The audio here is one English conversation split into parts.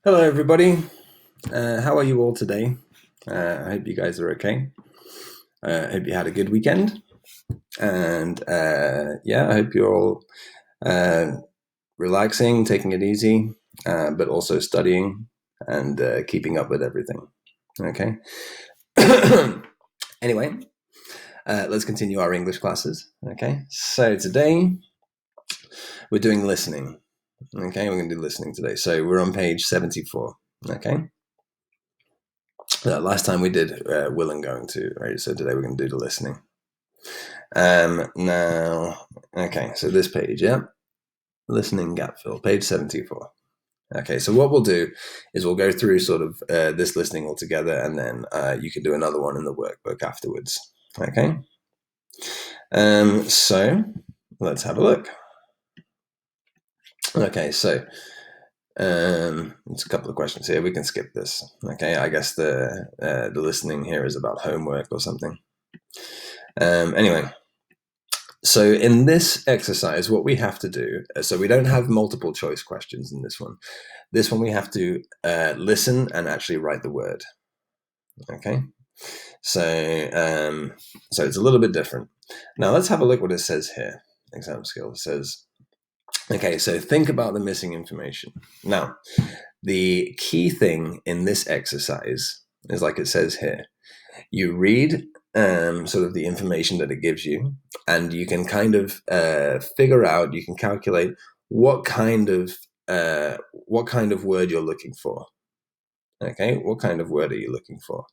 Hello, everybody. How are you all today? I hope you guys are okay. I hope you had a good weekend. And yeah, I hope you're all relaxing, taking it easy, but also studying and keeping up with everything. Okay. Anyway, let's continue our English classes. Okay. So today we're doing listening. Okay. We're going to do listening today. So we're on page 74. Okay. Last time we did will and going to, right? So today we're going to do the listening. Now, okay, so this page, yeah, listening gap fill, page 74. Okay, so what we'll do is we'll go through sort of this listening all together, and then you can do another one in the workbook afterwards. Okay, so let's have a look. Okay, so it's a couple of questions here. We can skip this. Okay, I guess the listening here is about homework or something. Anyway. So in this exercise, what we have to do, so we don't have multiple choice questions in this one. This one we have to listen and actually write the word. Okay, so it's a little bit different. Now let's have a look what it says here. Exam skills says, okay, so think about the missing information. Now, the key thing in this exercise is like it says here. You read sort of the information that it gives you, and you can kind of figure out, you can calculate what kind of word you're looking for. Okay, what kind of word are you looking for?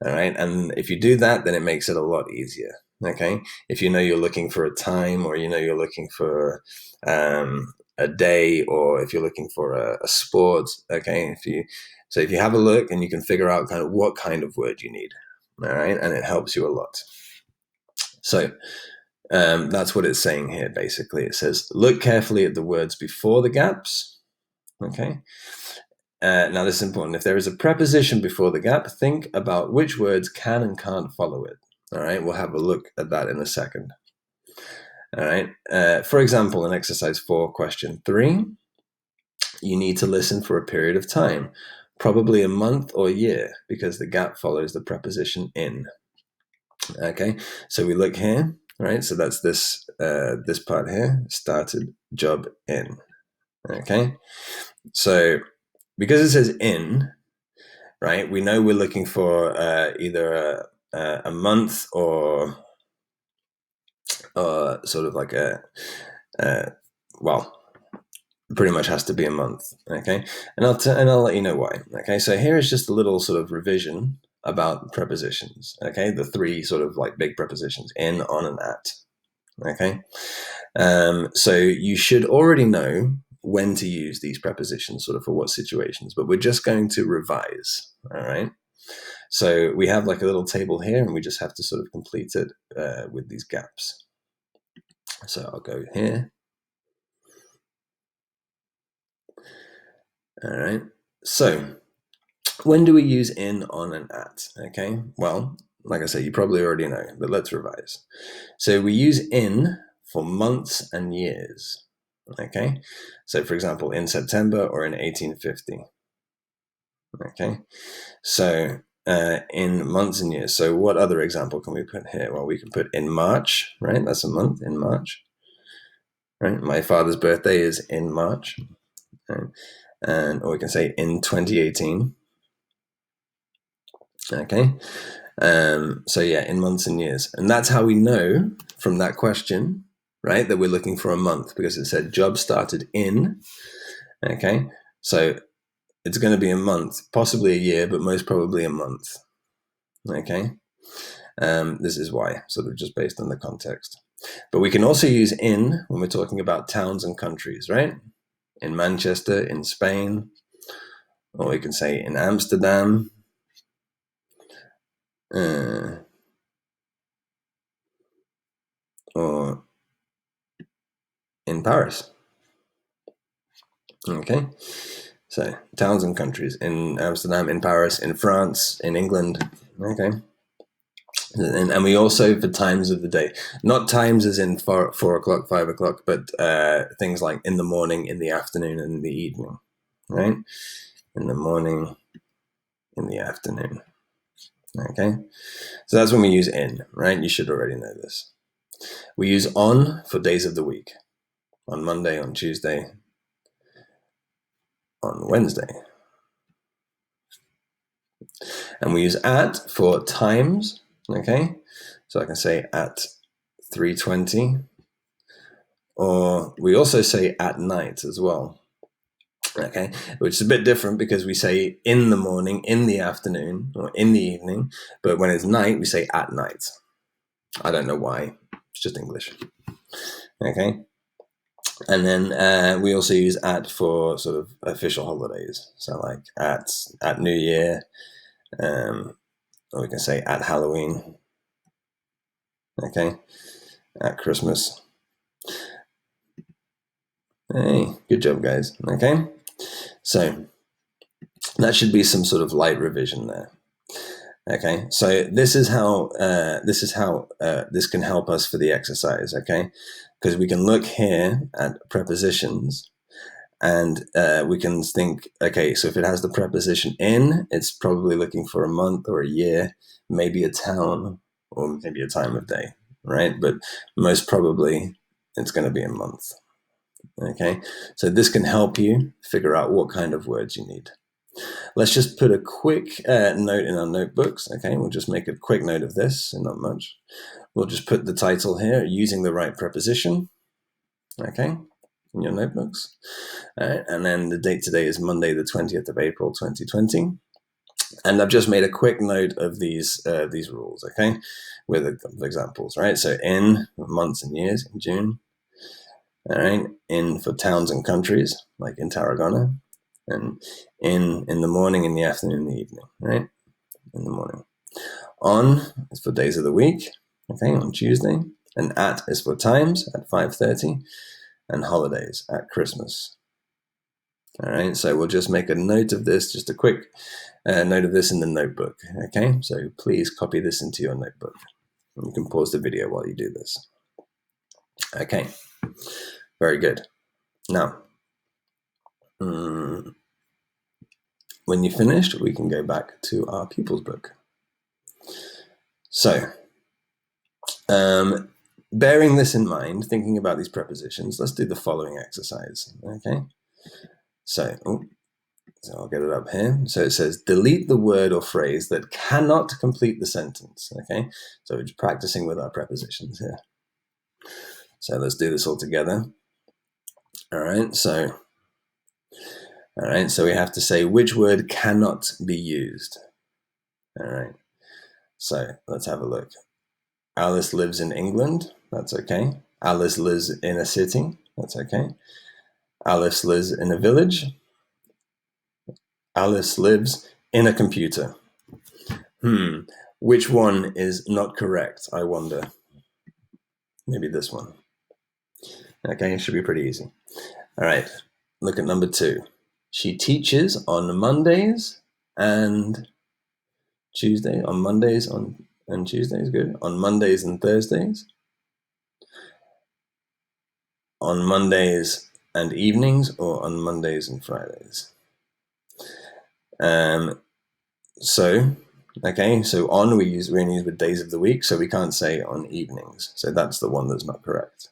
All right, and if you do that, then it makes it a lot easier. Okay, if you know you're looking for a time, or you know you're looking for a day, or if you're looking for a sport. Okay, if you have a look and you can figure out kind of what kind of word you need. All right, and it helps you a lot. So that's what it's saying here, basically. It says, look carefully at the words before the gaps. Okay. Now, this is important. If there is a preposition before the gap, think about which words can and can't follow it. All right, we'll have a look at that in a second. All right. For example, in exercise 4, question 3, you need to listen for a period of time, probably a month or year, because the gap follows the preposition in. Okay, so we look here, right? So that's this part here, started, job, in. Okay, so because it says in, right, we know we're looking for either a month or sort of like well, pretty much has to be a month. Okay, and I'll let you know why. Okay, so here is just a little sort of revision about prepositions. Okay, the 3 sort of like big prepositions: in, on, and at. Okay, so you should already know when to use these prepositions, sort of for what situations, but we're just going to revise. All right, so we have like a little table here, and we just have to sort of complete it with these gaps. So I'll go here. All right, so when do we use in, on, and at? Okay, well, like I said, you probably already know, but let's revise. So we use in for months and years. Okay, so for example, in September or in 1850. Okay, so in months and years. So what other example can we put here? Well, we can put in March, right? That's a month, in March. Right, my father's birthday is in March. Right? Or we can say in 2018. Okay, so yeah, in months and years. And that's how we know from that question, right, that we're looking for a month, because it said job started in. Okay, so it's going to be a month, possibly a year, but most probably a month. Okay, this is why, sort of just based on the context. But we can also use in when we're talking about towns and countries, right? In Manchester, in Spain, or we can say in Amsterdam. Or in Paris. Okay, so towns and countries: in Amsterdam, in Paris, in France, in England. Okay, and we also, for times of the day, not times as in 4 o'clock, 5 o'clock, but things like in the morning, in the afternoon, and in the evening. Right? in the morning, in the afternoon. Okay, so that's when we use in, right? You should already know this. We use on for days of the week. On Monday, on Tuesday, on Wednesday. And we use at for times, okay? So I can say at 3:20, or we also say at night as well, okay? Which is a bit different because we say in the morning, in the afternoon, or in the evening, but when it's night, we say at night. I don't know why, it's just English, okay? And then we also use at for sort of official holidays. So like at New Year, or we can say at Halloween, okay, at Christmas. Hey, good job, guys. Okay, so that should be some sort of light revision there. Okay, so this is how this can help us for the exercise. Okay, because we can look here at prepositions. And we can think, okay, so if it has the preposition in, it's probably looking for a month or a year, maybe a town, or maybe a time of day, right? But most probably it's going to be a month, okay? So this can help you figure out what kind of words you need. Let's just put a quick note in our notebooks, okay? We'll just make a quick note of this, and not much. We'll just put the title here, using the right preposition, okay? In your notebooks. And then the date today is Monday, the 20th of April, 2020. And I've just made a quick note of these rules, okay, with examples, right? So in months and years, in June, all right, in for towns and countries, like in Tarragona, and in the morning, in the afternoon, in the evening, right? In the morning. On is for days of the week, okay, on Tuesday, and at is for times at 5:30. And holidays at Christmas. All right, so we'll just make a note of this, just a quick note of this in the notebook. Okay, so please copy this into your notebook. You can pause the video while you do this. Okay, very good. Now, when you're finished, we can go back to our pupils book. So, bearing this in mind, thinking about these prepositions, let's do the following exercise, okay? So I'll get it up here. So it says, delete the word or phrase that cannot complete the sentence, okay? So we're just practicing with our prepositions here. So let's do this all together. All right, so we have to say which word cannot be used. All right, so let's have a look. Alice lives in England, that's okay. Alice lives in a city, that's okay. Alice lives in a village. Alice lives in a computer. Which one is not correct, I wonder? Maybe this one. Okay, it should be pretty easy. All right, look at number 2. She teaches on Mondays and Tuesday. On Mondays and Tuesdays, good. On Mondays and Thursdays. On Mondays and evenings, or on Mondays and Fridays. So on we only use with days of the week, so we can't say on evenings. So that's the one that's not correct.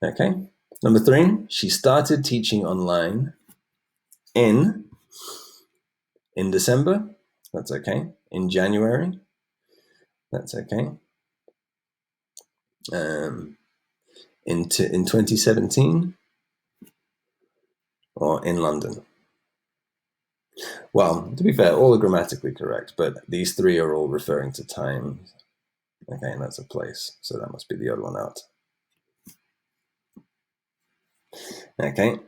Okay. Number 3, she started teaching online in December. That's okay. In January. That's okay. In 2017, or in London. Well, to be fair, all are grammatically correct, but these 3 are all referring to times. Okay, and that's a place, so that must be the other one out. Okay,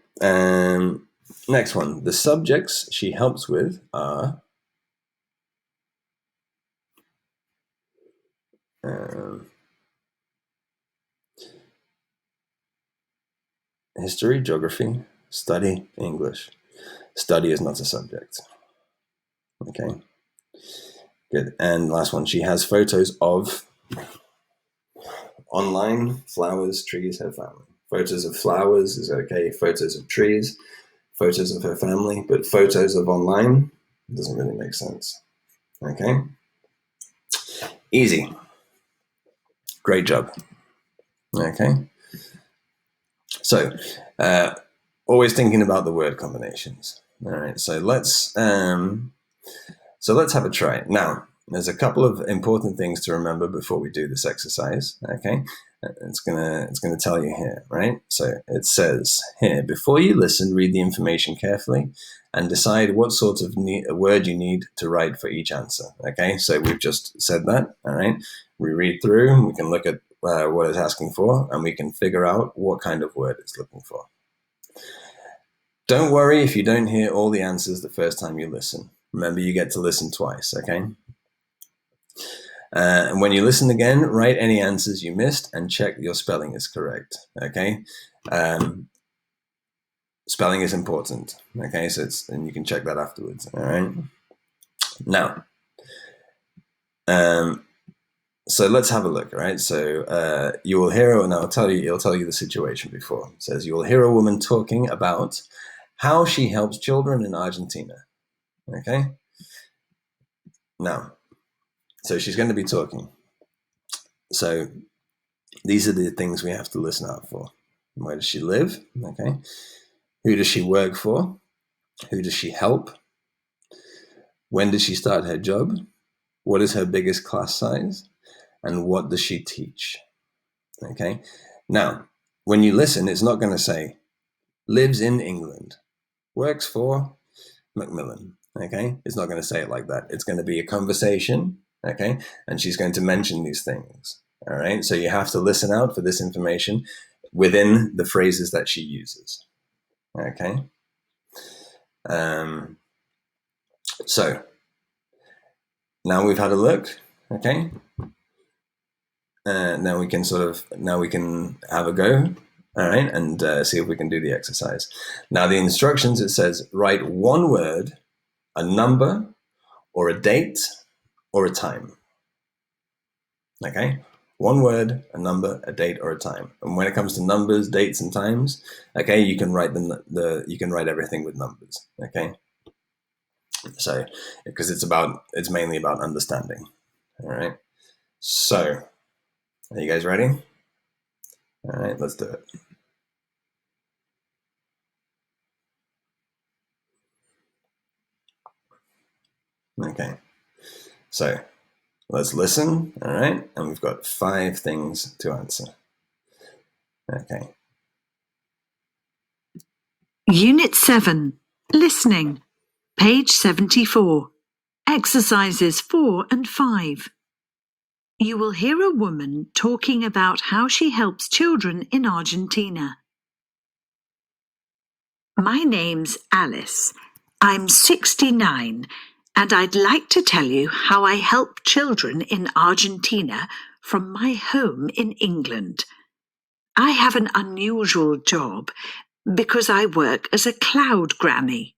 next one. The subjects she helps with are history, geography, study, English. Study is not a subject. Okay, good. And last one, she has photos of online flowers, trees, her family. Photos of flowers is okay. Photos of trees. photos of her family, but photos of online doesn't really make sense. Okay? Easy. Great job. Okay? So, always thinking about the word combinations. All right, so let's have a try. Now, there's a couple of important things to remember before we do this exercise. Okay, it's gonna tell you here, right? So it says here, before you listen, read the information carefully and decide what sort of word you need to write for each answer. Okay, so we've just said that. All right, we read through, we can look at what it's asking for, and we can figure out what kind of word it's looking for. Don't worry if you don't hear all the answers the first time you listen. Remember, you get to listen twice, okay? And when you listen again, write any answers you missed and check your spelling is correct, okay? Spelling is important, okay? And you can check that afterwards, all right? Now, so let's have a look, right? So you will hear, and it'll tell you the situation before. It says you will hear a woman talking about how she helps children in Argentina, okay? Now, so she's going to be talking. So these are the things we have to listen out for. Where does she live? Okay. Who does she work for? Who does she help? When does she start her job? What is her biggest class size? And what does she teach? Okay. Now, when you listen, it's not going to say lives in England, works for Macmillan. Okay. It's not going to say it like that. It's going to be a conversation. Okay. And she's going to mention these things. All right. So you have to listen out for this information within the phrases that she uses. Okay. So now we've had a look. Okay. Now we can have a go. All right. And see if we can do the exercise. Now the instructions, it says write one word, a number, or a date, or a time. Okay. One word, a number, a date, or a time. And when it comes to numbers, dates, and times, okay, you can write you can write everything with numbers. Okay. So, because it's mainly about understanding. All right. So, are you guys ready? All right, let's do it. Okay. So, let's listen. All right. And we've got 5 things to answer. Okay. Unit 7. Listening. Page 74. Exercises 4 and 5. You will hear a woman talking about how she helps children in Argentina. My name's Alice. I'm 69, and I'd like to tell you how I help children in Argentina from my home in England. I have an unusual job because I work as a cloud granny.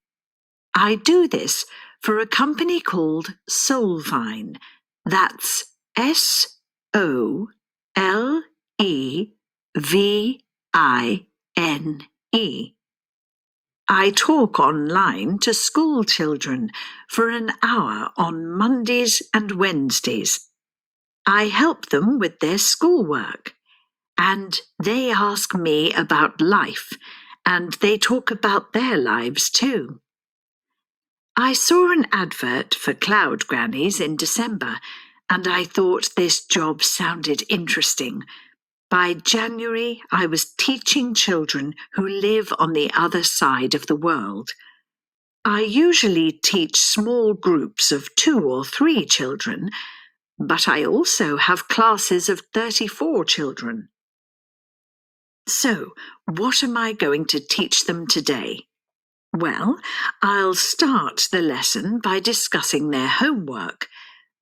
I do this for a company called Solvine. That's SOLEVINE. I talk online to school children for an hour on Mondays and Wednesdays. I help them with their schoolwork, and they ask me about life, and they talk about their lives too. I saw an advert for cloud grannies in December, and I thought this job sounded interesting. By January, I was teaching children who live on the other side of the world. I usually teach small groups of 2 or 3 children, but I also have classes of 34 children. So, what am I going to teach them today? Well, I'll start the lesson by discussing their homework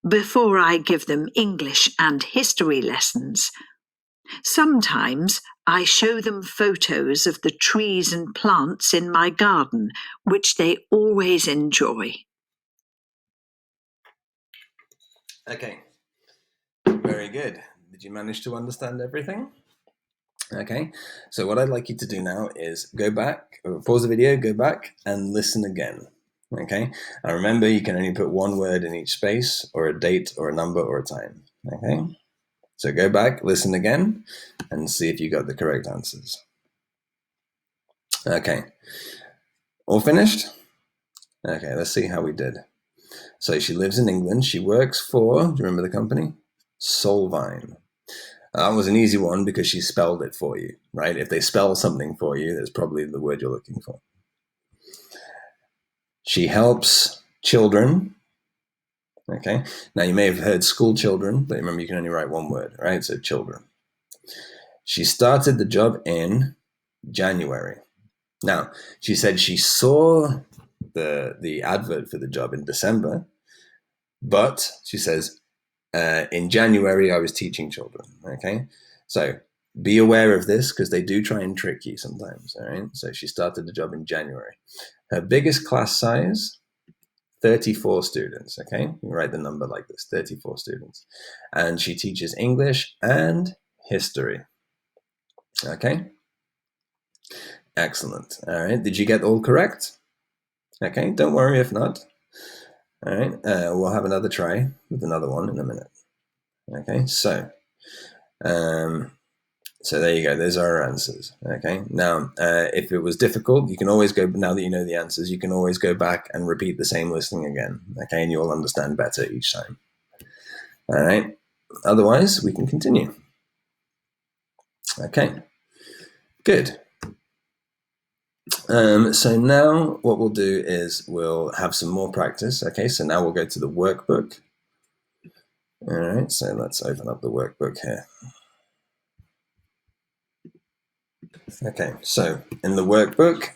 before I give them English and history lessons. Sometimes I show them photos of the trees and plants in my garden, which they always enjoy. Okay. Very good. Did you manage to understand everything? Okay, so what I'd like you to do now is go back, or pause the video, go back and listen again. Okay, and remember you can only put one word in each space, or a date, or a number, or a time. Okay, so go back, listen again, and see if you got the correct answers. Okay, all finished? Okay, let's see how we did. So she lives in England. She works for, do you remember the company? Solvine. That was an easy one because she spelled it for you, right? If they spell something for you, that's probably the word you're looking for. She helps children. Okay. Now you may have heard school children, but remember you can only write one word, right? So children. She started the job in January. Now, she said she saw the advert for the job in December, but she says in January I was teaching children. Okay, so be aware of this because they do try and trick you sometimes. All right, so she started the job in January. Her biggest class size, 34 students. Okay, you write the number like this, 34 students, and she teaches English and history. Okay, excellent. All right, did you get all correct? Okay, don't worry if not. All right, we'll have another try with another one in a minute. Okay, so so there you go. Those are our answers. Okay. Now, if it was difficult, you can always go. Now that you know the answers, you can always go back and repeat the same listening again. Okay, and you'll understand better each time. All right. Otherwise, we can continue. Okay. Good. So now what we'll do is we'll have some more practice. Okay. So now we'll go to the workbook. All right. So let's open up the workbook here. Okay, so in the workbook,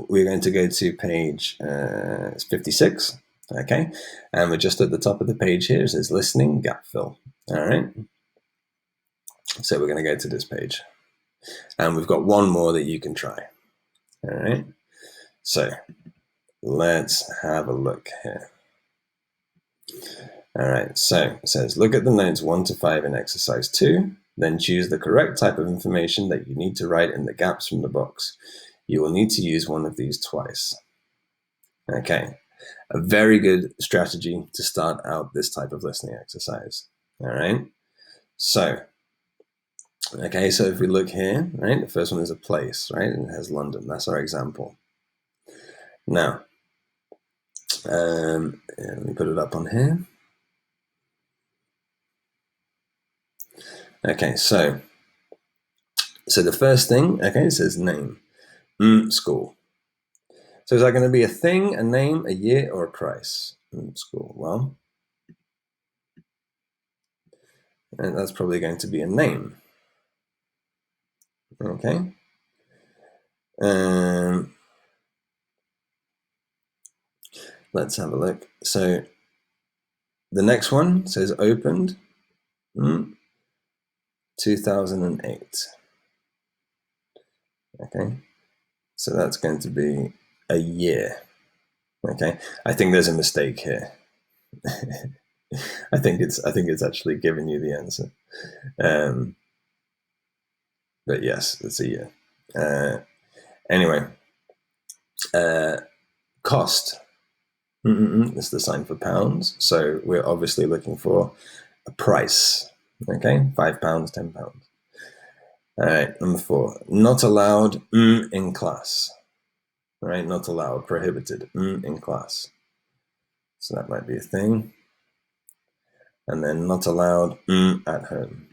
we're going to go to page 56. Okay, and we're just at the top of the page here. It says listening gap fill. All right, so we're going to go to this page, and we've got one more that you can try. All right, so let's have a look here. All right, so it says look at the notes 1 to 5 in exercise 2. Then choose the correct type of information that you need to write in the gaps from the box. You will need to use one of these twice. Okay, a very good strategy to start out this type of listening exercise. All right, so okay, so if we look here, right, the first one is a place, right, and it has London. That's our example. Now, let me put it up on here. Okay, so the first thing, okay, it says name, school. So is that going to be a thing, a name, a year, or a price? School. Well, and that's probably going to be a name. Okay. Let's have a look. So the next one says opened 2008. Okay. So that's going to be a year. Okay. I think there's a mistake here. I think it's actually giving you the answer. But yes, it's a year. Anyway, cost. It's the sign for pounds. So we're obviously looking for a price. Okay, £5, £10. All right, number 4. Not allowed in class. All right, not allowed, prohibited in class. So that might be a thing. And then not allowed at home.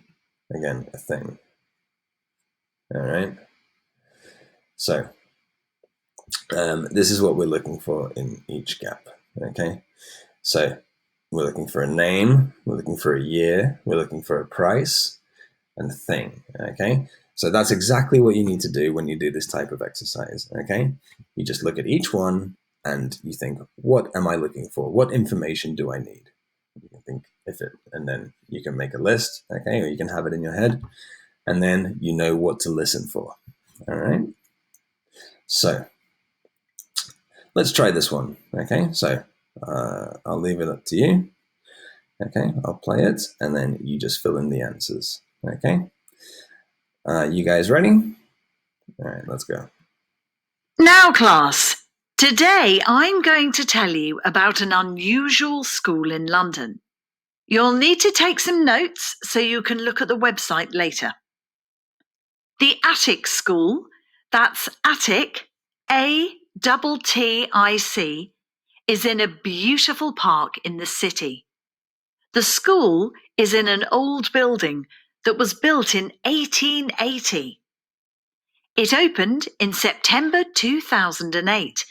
Again, a thing. All right. So this is what we're looking for in each gap. Okay. So we're looking for a name, we're looking for a year, we're looking for a price, and a thing. Okay. So that's exactly what you need to do when you do this type of exercise. Okay. You just look at each one and you think, what am I looking for? What information do I need? You can think if it, and then you can make a list. Okay. Or you can have it in your head, and then you know what to listen for. All right. So let's try this one. Okay. So I'll leave it up to you. Okay. I'll play it, and then you just fill in the answers. Okay. You guys ready? All right, let's go. Now, class, today I'm going to tell you about an unusual school in London. You'll need to take some notes so you can look at the website later. The Attic School, that's Attic, A-T-T-I-C, is in a beautiful park in the city. The school is in an old building that was built in 1880. It opened in September 2008,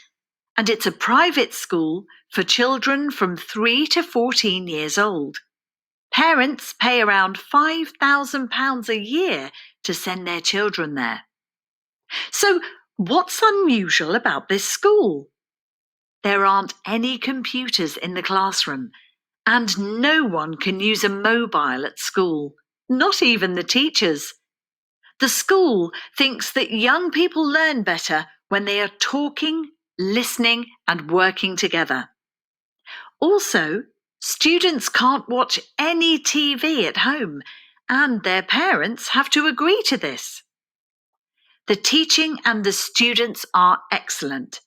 and it's a private school for children from 3 to 14 years old. Parents pay around £5,000 a year to send their children there. So, what's unusual about this school? There aren't any computers in the classroom, and no one can use a mobile at school, not even the teachers. The school thinks that young people learn better when they are talking, listening, and working together. Also, students can't watch any TV at home, and their parents have to agree to this. The teaching and the students are excellent.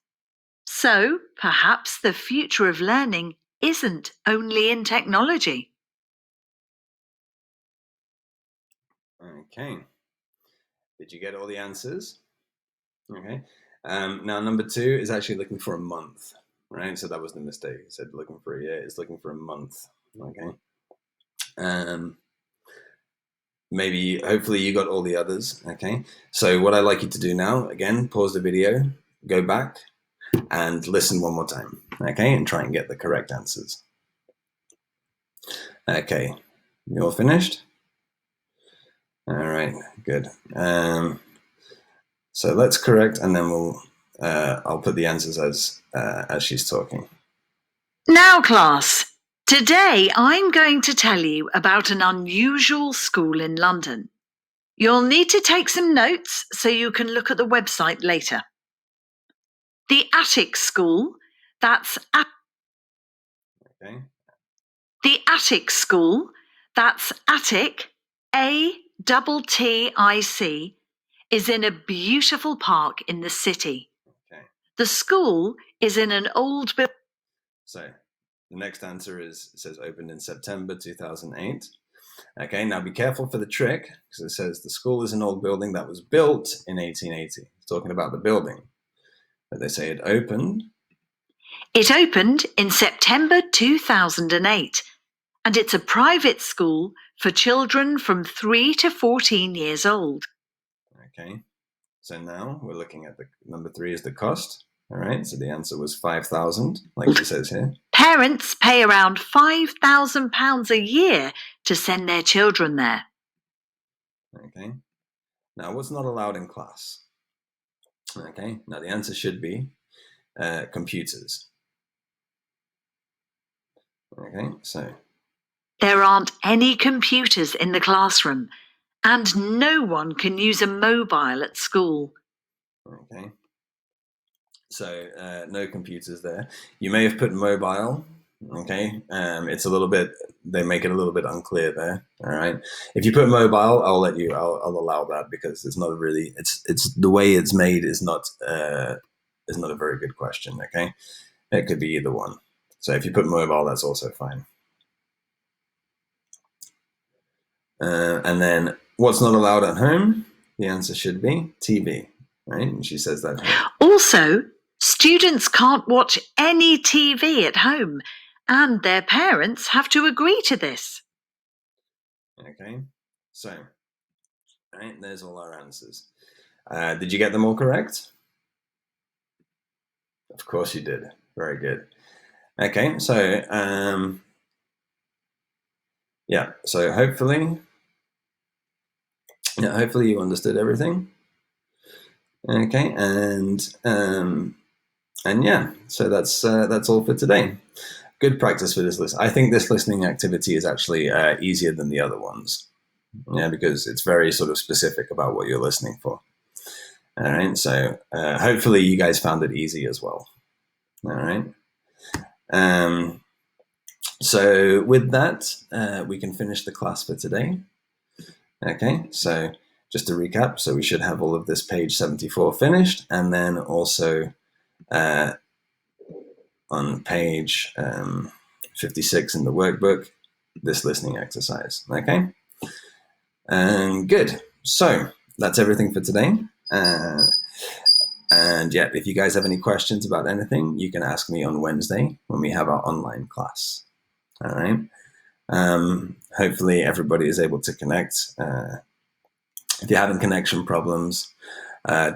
So, perhaps the future of learning isn't only in technology. Okay. Did you get all the answers? Okay. Now, number 2 is actually looking for a month, right? So that was the mistake. It said looking for a year. It's looking for a month. Okay. Maybe, hopefully you got all the others. Okay. So what I'd like you to do now, again, pause the video, go back and listen one more time. Okay. And try and get the correct answers. Okay. You all finished? All right. Good. So let's correct, and then I'll put the answers as she's talking. Now, class, today I'm going to tell you about an unusual school in London. You'll need to take some notes so you can look at the website later. The Attic School, that's Okay. The Attic School, that's Attic, A-T-T-I-C, is in a beautiful park in the city. Okay. The school is in an old building. So the next answer says opened in September 2008. Okay, now be careful for the trick, because it says the school is an old building that was built in 1880. It's talking about the building. But they say it opened. It opened in September 2008, and it's a private school for children from 3 to 14 years old. Okay, so now we're looking at the number 3 is the cost. All right, so the answer was 5,000, like she says here. Parents pay around £5,000 a year to send their children there. Okay, now what's not allowed in class? Okay, now the answer should be computers. Okay, so there aren't any computers in the classroom, and no one can use a mobile at school. Okay, so no computers there. You may have put mobile. Okay, it's a little bit. They make it a little bit unclear there. All right, if you put mobile, I'll let you. I'll allow that because it's not really. It's the way it's made is not a very good question. Okay, it could be either one. So if you put mobile, that's also fine. And then what's not allowed at home? The answer should be TV, right? And she says that here. Also, students can't watch any TV at home, and their parents have to agree to this. Okay, so, right, there's all our answers. Did you get them all correct? Of course you did. Very good. Okay, so, yeah, so hopefully you understood everything. Okay, and yeah, so that's all for today. Good practice for this list. I think this listening activity is actually easier than the other ones. Yeah, because it's very sort of specific about what you're listening for. All right, so hopefully you guys found it easy as well. All right. So with that, we can finish the class for today. Okay, so just to recap, so we should have all of this page 74 finished, and then also on page 56 in the workbook, this listening exercise. Okay, and good. So that's everything for today. And yeah, if you guys have any questions about anything, you can ask me on Wednesday when we have our online class. All right. Hopefully everybody is able to connect. If you're having connection problems,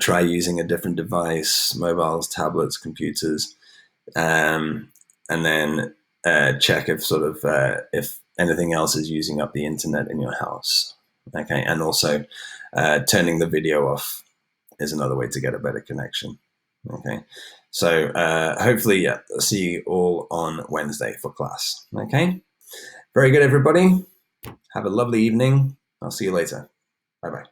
try using a different device, mobiles, tablets, computers, and then check if if anything else is using up the internet in your house. Okay, and also turning the video off is another way to get a better connection. Okay, so hopefully, yeah, I'll see you all on Wednesday for class. Okay, very good, everybody. Have a lovely evening. I'll see you later. Bye-bye.